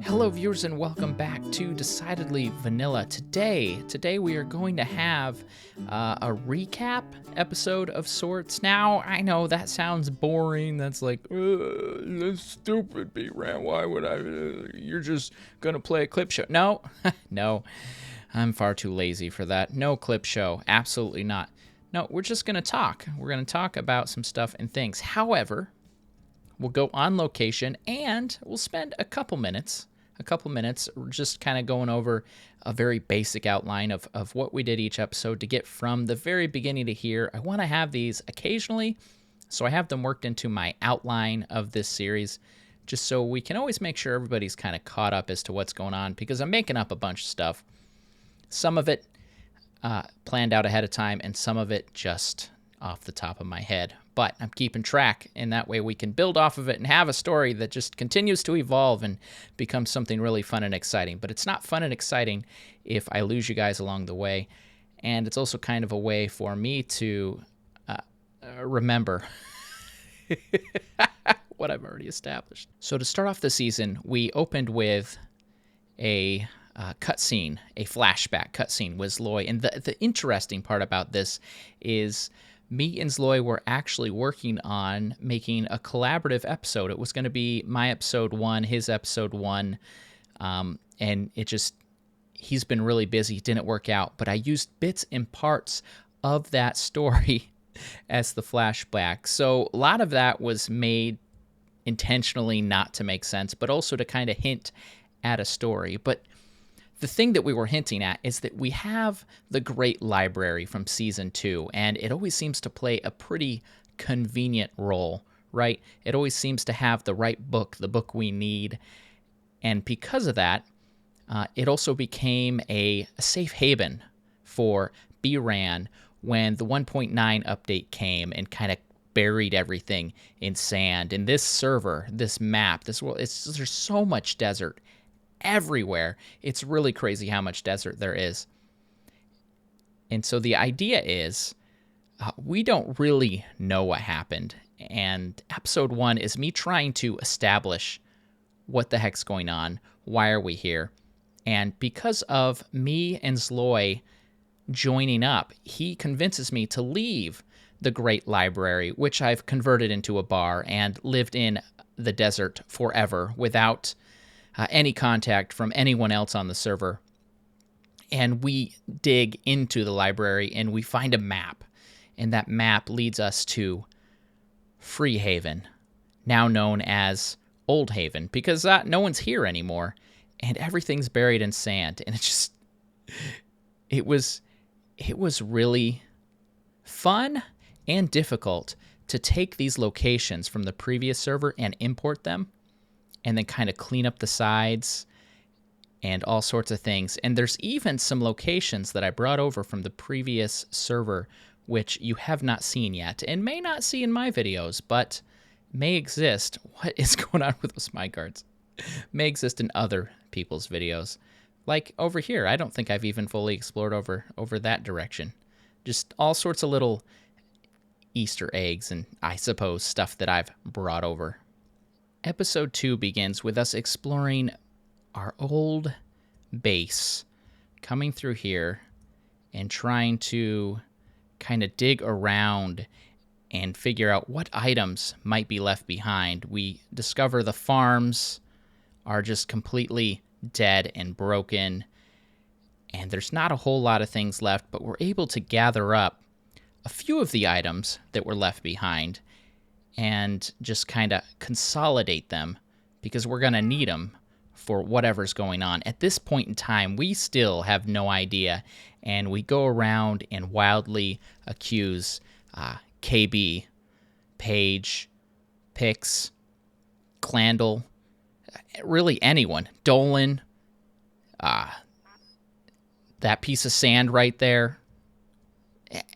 Hello viewers and welcome back to Decidedly Vanilla. Today we are going to have a recap episode of sorts. Now, I know that sounds boring. That's like, that's stupid, bRanN. Why would I? You're just going to play a clip show. No, no, I'm far too lazy for that. No clip show. Absolutely not. No, we're just going to talk. We're going to talk about some stuff and things. However, we'll go on location and we'll spend a couple minutes just kind of going over a very basic outline of what we did each episode to get from the very beginning to here. I want to have these occasionally, so I have them worked into my outline of this series, just so we can always make sure everybody's kind of caught up as to what's going on, because I'm making up a bunch of stuff. Some of it planned out ahead of time, and some of it just off the top of my head. But I'm keeping track, and that way we can build off of it and have a story that just continues to evolve and becomes something really fun and exciting. But it's not fun and exciting if I lose you guys along the way. And it's also kind of a way for me to remember what I've already established. So to start off the season, we opened with a cutscene, a flashback cutscene with Zloy. And the interesting part about this is me and Zloy were actually working on making a collaborative episode. It was going to be my episode 1, his episode 1, and he's been really busy. It didn't work out, but I used bits and parts of that story as the flashback. So a lot of that was made intentionally not to make sense, but also to kind of hint at a story. But the thing that we were hinting at is that we have the great library from Season 2, and it always seems to play a pretty convenient role, right? It always seems to have the right book, the book we need, and because of that, it also became a safe haven for bRanN when the 1.9 update came and kind of buried everything in sand. And this server, this map, this world, there's so much desert everywhere. It's really crazy how much desert there is. And so the idea is we don't really know what happened. And episode 1 is me trying to establish what the heck's going on. Why are we here? And because of me and Zloy joining up, he convinces me to leave the great library, which I've converted into a bar, and lived in the desert forever without any contact from anyone else on the server. And we dig into the library and we find a map. And that map leads us to Freehaven, now known as Old Haven, because no one's here anymore and everything's buried in sand. And it was really fun and difficult to take these locations from the previous server and import them, and then kind of clean up the sides and all sorts of things. And there's even some locations that I brought over from the previous server, which you have not seen yet, and may not see in my videos, but may exist. What is going on with those minecarts? May exist in other people's videos. Like over here, I don't think I've even fully explored over that direction. Just all sorts of little Easter eggs and, I suppose, stuff that I've brought over. Episode 2 begins with us exploring our old base, coming through here and trying to kind of dig around and figure out what items might be left behind. We discover the farms are just completely dead and broken, and there's not a whole lot of things left, but we're able to gather up a few of the items that were left behind and just kind of consolidate them, because we're going to need them for whatever's going on. At this point in time, we still have no idea, and we go around and wildly accuse KB, Paige, Pix, Clandle, really anyone, Dolan, that piece of sand right there,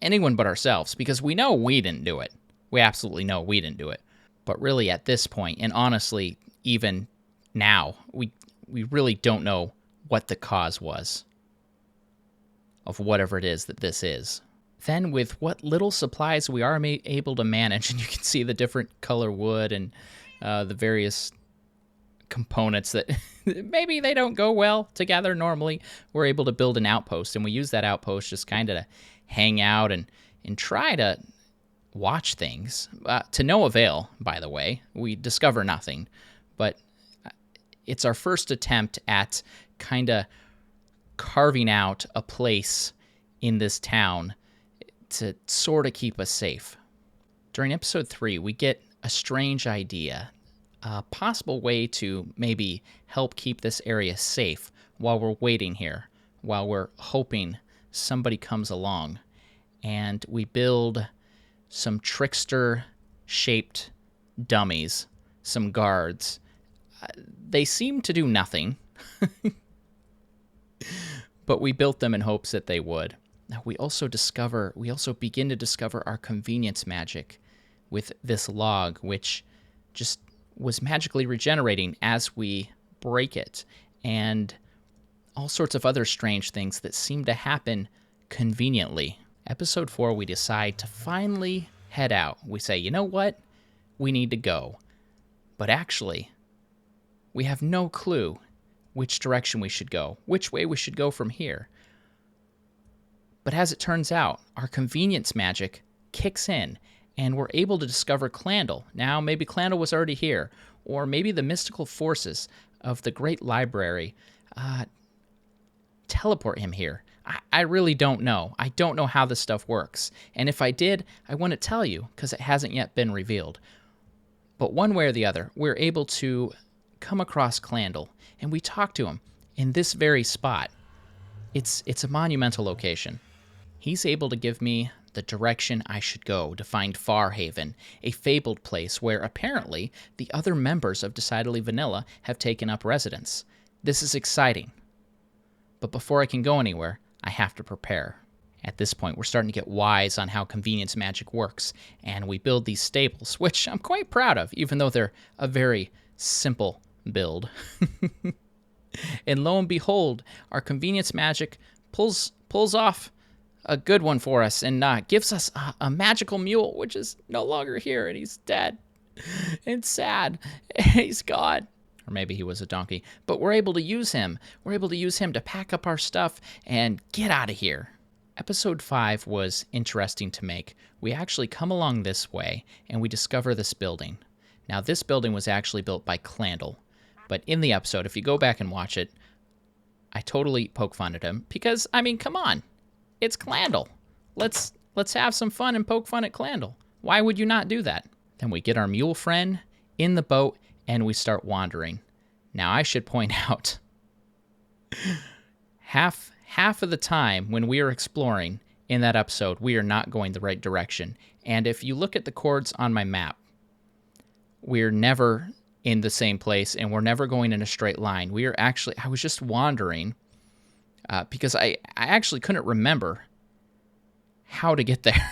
anyone but ourselves, because we know we didn't do it. We absolutely know we didn't do it. But really at this point, and honestly, even now, we really don't know what the cause was of whatever it is that this is. Then with what little supplies we are able to manage, and you can see the different color wood and the various components that maybe they don't go well together normally, we're able to build an outpost, and we use that outpost just kind of to hang out and try to watch things. To no avail, by the way. We discover nothing, but it's our first attempt at kind of carving out a place in this town to sort of keep us safe. During episode 3, we get a strange idea, a possible way to maybe help keep this area safe while we're waiting here, while we're hoping somebody comes along. And we build some trickster-shaped dummies, some guards. They seem to do nothing, but we built them in hopes that they would. Now, we also begin to discover our convenience magic with this log, which just was magically regenerating as we break it, and all sorts of other strange things that seem to happen conveniently. Episode 4, we decide to finally head out. We say, you know what? We need to go. But actually, we have no clue which direction we should go, which way we should go from here. But as it turns out, our convenience magic kicks in, and we're able to discover Clandle. Now, maybe Clandle was already here, or maybe the mystical forces of the Great Library teleport him here. I really don't know. I don't know how this stuff works. And if I did, I wouldn't tell you, because it hasn't yet been revealed. But one way or the other, we're able to come across Clandle, and we talk to him in this very spot. It's a monumental location. He's able to give me the direction I should go to find Farhaven, a fabled place where apparently the other members of Decidedly Vanilla have taken up residence. This is exciting. But before I can go anywhere, I have to prepare. At this point, we're starting to get wise on how convenience magic works, and we build these stables, which I'm quite proud of, even though they're a very simple build. And lo and behold, our convenience magic pulls off a good one for us and gives us a magical mule, which is no longer here, and he's dead. It's sad. He's gone. Or maybe he was a donkey. But we're able to use him. We're able to use him to pack up our stuff and get out of here. Episode 5 was interesting to make. We actually come along this way, and we discover this building. Now, this building was actually built by Clandle. But in the episode, if you go back and watch it, I totally poke fun at him. Because, I mean, come on. It's Clandle. Let's have some fun and poke fun at Clandle. Why would you not do that? Then we get our mule friend in the boat, and we start wandering. Now, I should point out, half of the time when we are exploring in that episode, we are not going the right direction. And if you look at the chords on my map, we're never in the same place, and we're never going in a straight line. I was just wandering because I actually couldn't remember how to get there,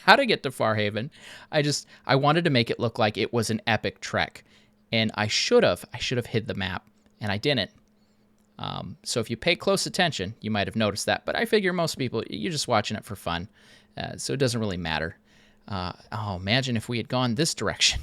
how to get to Farhaven. I wanted to make it look like it was an epic trek. And I should have hid the map, and I didn't. So if you pay close attention, you might have noticed that. But I figure most people, you're just watching it for fun, so it doesn't really matter. Imagine if we had gone this direction.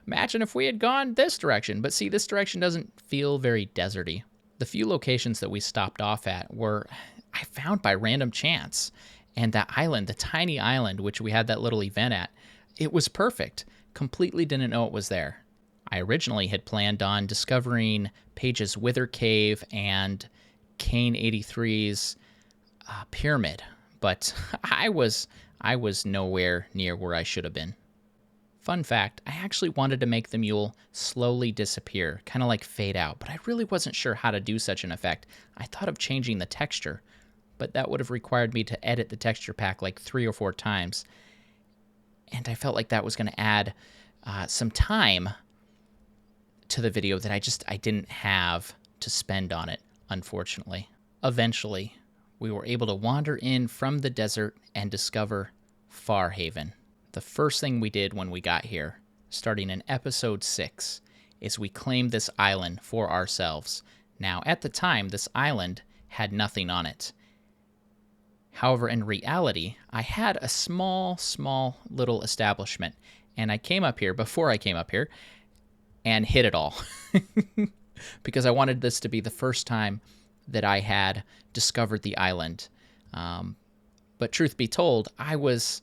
Imagine if we had gone this direction. But see, this direction doesn't feel very deserty. The few locations that we stopped off at I found by random chance. And that island, the tiny island, which we had that little event at, it was perfect. Completely didn't know it was there. I originally had planned on discovering Paige's Wither Cave and Kane 83's pyramid, but I was nowhere near where I should have been. Fun fact, I actually wanted to make the mule slowly disappear, kind of like fade out, but I really wasn't sure how to do such an effect. I thought of changing the texture, but that would have required me to edit the texture pack like 3 or 4 times. And I felt like that was going to add some time to the video that I didn't have to spend on it, unfortunately. Eventually, we were able to wander in from the desert and discover Farhaven. The first thing we did when we got here, starting in episode 6, is we claimed this island for ourselves. Now, at the time, this island had nothing on it. However, in reality, I had a small little establishment, and I came up here, before I came up here, and hit it all. Because I wanted this to be the first time that I had discovered the island. But truth be told, I was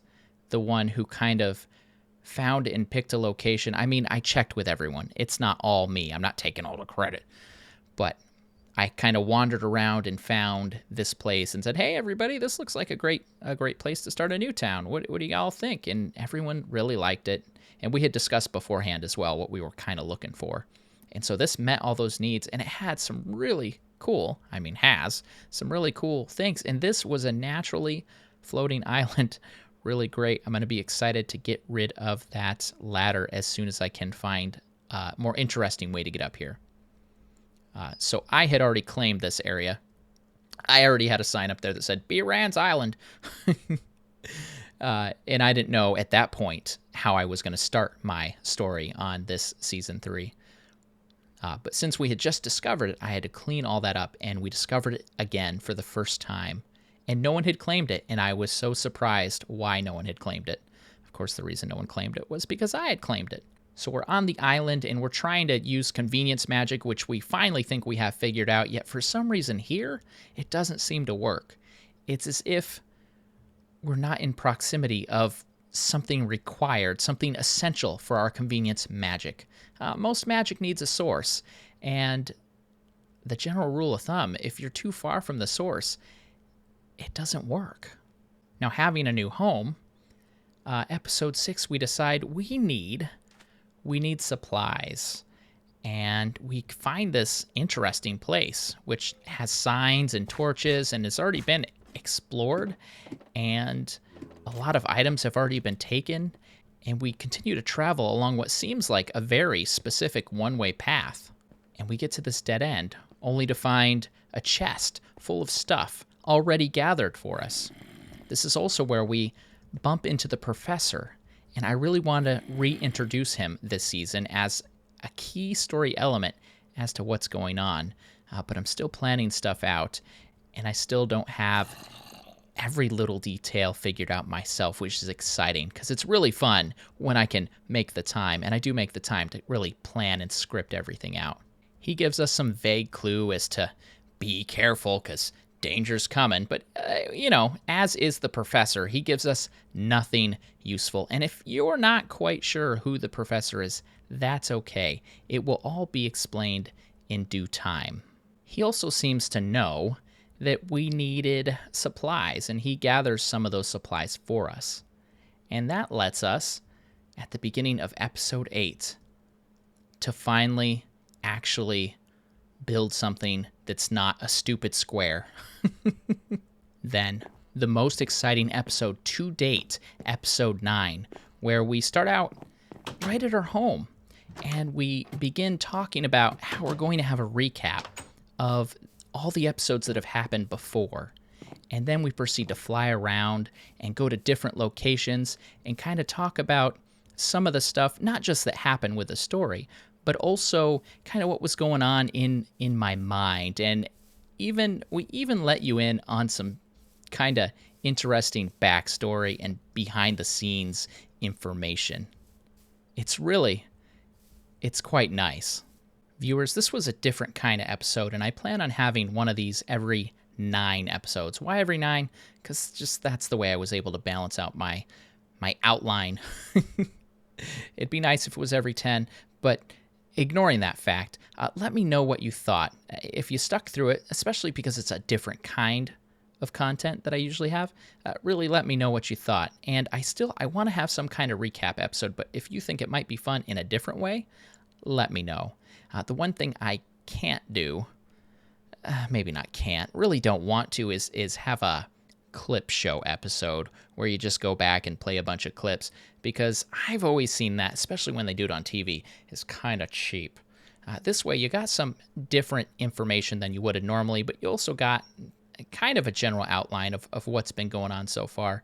the one who kind of found and picked a location. I mean, I checked with everyone. It's not all me. I'm not taking all the credit. But I kind of wandered around and found this place and said, "Hey, everybody, this looks like a great place to start a new town. What do y'all think?" And everyone really liked it. And we had discussed beforehand as well what we were kind of looking for. And so this met all those needs, and it had some really cool, has some really cool things. And this was a naturally floating island. Really great. I'm going to be excited to get rid of that ladder as soon as I can find a more interesting way to get up here. So I had already claimed this area. I already had a sign up there that said bRanN's Island. And I didn't know at that point how I was going to start my story on this season 3. But since we had just discovered it, I had to clean all that up, and we discovered it again for the first time. And no one had claimed it, and I was so surprised why no one had claimed it. Of course, the reason no one claimed it was because I had claimed it. So we're on the island, and we're trying to use convenience magic, which we finally think we have figured out, yet for some reason here, it doesn't seem to work. It's as if we're not in proximity of something required, something essential for our convenience magic. Most magic needs a source, and the general rule of thumb, if you're too far from the source, it doesn't work. Now, having a new home, episode 6, we decide we need supplies. And we find this interesting place, which has signs and torches and has already been explored. And a lot of items have already been taken. And we continue to travel along what seems like a very specific one-way path. And we get to this dead end, only to find a chest full of stuff already gathered for us. This is also where we bump into the professor, and I really want to reintroduce him this season as a key story element as to what's going on. But I'm still planning stuff out, and I still don't have every little detail figured out myself, which is exciting because it's really fun when I can make the time, and I do make the time to really plan and script everything out. He gives us some vague clue as to be careful because danger's coming, but, as is the professor, he gives us nothing useful. And if you're not quite sure who the professor is, that's okay. It will all be explained in due time. He also seems to know that we needed supplies, and he gathers some of those supplies for us. And that lets us, at the beginning of episode 8, to finally actually build something that's not a stupid square. Then, the most exciting episode to date, episode 9, where we start out right at our home, and we begin talking about how we're going to have a recap of all the episodes that have happened before. And then we proceed to fly around and go to different locations and kind of talk about some of the stuff, not just that happened with the story, but also kind of what was going on in my mind. And we even let you in on some kind of interesting backstory and behind the scenes information. It's quite nice. Viewers, this was a different kind of episode, and I plan on having one of these every 9 episodes. Why every 9? Because just that's the way I was able to balance out my outline. It'd be nice if it was every 10, but ignoring that fact, let me know what you thought. If you stuck through it, especially because it's a different kind of content that I usually have, really let me know what you thought. And I want to have some kind of recap episode, but if you think it might be fun in a different way, let me know. The one thing I can't do, maybe not can't, really don't want to, is have a clip show episode where you just go back and play a bunch of clips, because I've always seen that, especially when they do it on TV, is kind of cheap. This way, you got some different information than you would have normally, but you also got kind of a general outline of what's been going on so far.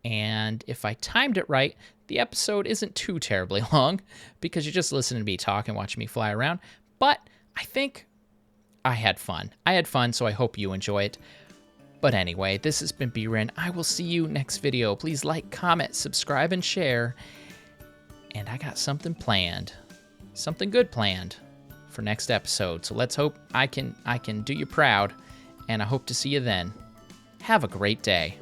And if I timed it right, the episode isn't too terribly long, because you're just listening to me talk and watching me fly around. But I think I had fun. So I hope you enjoy it. But anyway, this has been bRanN. I will see you next video. Please like, comment, subscribe, and share. And I got something planned. Something good planned for next episode. So let's hope I can do you proud. And I hope to see you then. Have a great day.